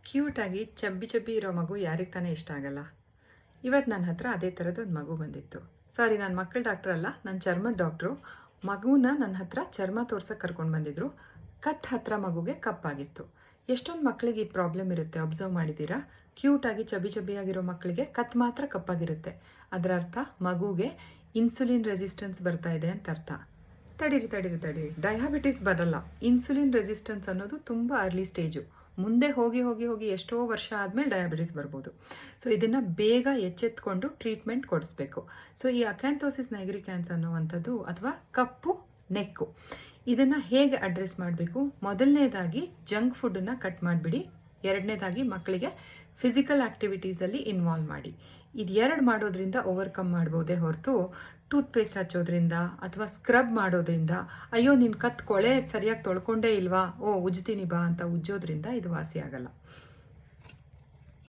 ಕ್ಯೂಟಾಗಿ ಚಬ್ಬಿ ಚಬ್ಬಿ ಇರೋ ಮಗು ಯಾರಿಗೆ ತಾನೇ ಇಷ್ಟ ಆಗಲ್ಲ. ಇವತ್ತು ನನ್ನ ಹತ್ರ ಅದೇ ಥರದ್ದು ಒಂದು ಮಗು ಬಂದಿತ್ತು. ಸಾರಿ, ನಾನು ಮಕ್ಕಳ ಡಾಕ್ಟ್ರ್ ಅಲ್ಲ, ನಾನು ಚರ್ಮದ ಡಾಕ್ಟ್ರು. ಮಗುನ ನನ್ನ ಹತ್ರ ಚರ್ಮ ತೋರ್ಸಕ್ಕೆ ಕರ್ಕೊಂಡು ಬಂದಿದ್ರು. ಕತ್ ಹತ್ರ ಮಗುಗೆ ಕಪ್ಪಾಗಿತ್ತು. ಎಷ್ಟೊಂದು ಮಕ್ಕಳಿಗೆ ಈ ಪ್ರಾಬ್ಲಮ್ ಇರುತ್ತೆ, ಅಬ್ಸರ್ವ್ ಮಾಡಿದ್ದೀರಾ? ಕ್ಯೂಟಾಗಿ ಚಬ್ಬಿ ಚಬ್ಬಿಯಾಗಿರೋ ಮಕ್ಕಳಿಗೆ ಕತ್ ಮಾತ್ರ ಕಪ್ಪಾಗಿರುತ್ತೆ. ಅದರ ಅರ್ಥ ಮಗುಗೆ ಇನ್ಸುಲಿನ್ ರೆಸಿಸ್ಟೆನ್ಸ್ ಬರ್ತಾ ಇದೆ ಅಂತ ಅರ್ಥ. ತಡೀರಿ, ಡಯಾಬಿಟಿಸ್ ಬರಲ್ಲ. ಇನ್ಸುಲಿನ್ ರೆಸಿಸ್ಟೆನ್ಸ್ ಅನ್ನೋದು ತುಂಬ ಅರ್ಲಿ ಸ್ಟೇಜು. ಮುಂದೆ ಹೋಗಿ ಎಷ್ಟೋ ವರ್ಷ ಆದಮೇಲೆ ಡಯಾಬಿಟಿಸ್ ಬರ್ಬೋದು. ಸೊ ಇದನ್ನು ಬೇಗ ಎಚ್ಚೆತ್ಕೊಂಡು ಟ್ರೀಟ್ಮೆಂಟ್ ಕೊಡಿಸ್ಬೇಕು. ಸೊ ಈ ಅಕ್ಯಾಂಥೋಸಿಸ್ ನೈಗ್ರಿಕ್ಯಾನ್ಸ್ ಅನ್ನುವಂಥದ್ದು ಅಥವಾ ಕಪ್ಪು ನೆಕ್ಕು, ಇದನ್ನು ಹೇಗೆ ಅಡ್ರೆಸ್ ಮಾಡಬೇಕು? ಮೊದಲನೇದಾಗಿ ಜಂಕ್ ಫುಡ್ಡನ್ನು ಕಟ್ ಮಾಡಿಬಿಡಿ. ಎರಡನೇದಾಗಿ ಮಕ್ಕಳಿಗೆ ಫಿಸಿಕಲ್ ಆ್ಯಕ್ಟಿವಿಟೀಸಲ್ಲಿ ಇನ್ವಾಲ್ವ್ ಮಾಡಿ. ಇದು ಎರಡು ಮಾಡೋದ್ರಿಂದ ಓವರ್ಕಮ್ ಮಾಡ್ಬೋದೇ ಹೊರತು ಟೂತ್ಪೇಸ್ಟ್ ಹಚ್ಚೋದ್ರಿಂದ ಅಥವಾ ಸ್ಕ್ರಬ್ ಮಾಡೋದ್ರಿಂದ, ಅಯ್ಯೋ ನಿನ್ನ ಕತ್ ಕೊಳೆ ಸರಿಯಾಗಿ ತೊಳ್ಕೊಂಡೇ ಇಲ್ವಾ, ಉಜ್ತೀನಿ ಬಾ ಅಂತ ಉಜ್ಜೋದ್ರಿಂದ ಇದು ವಾಸಿ ಆಗಲ್ಲ.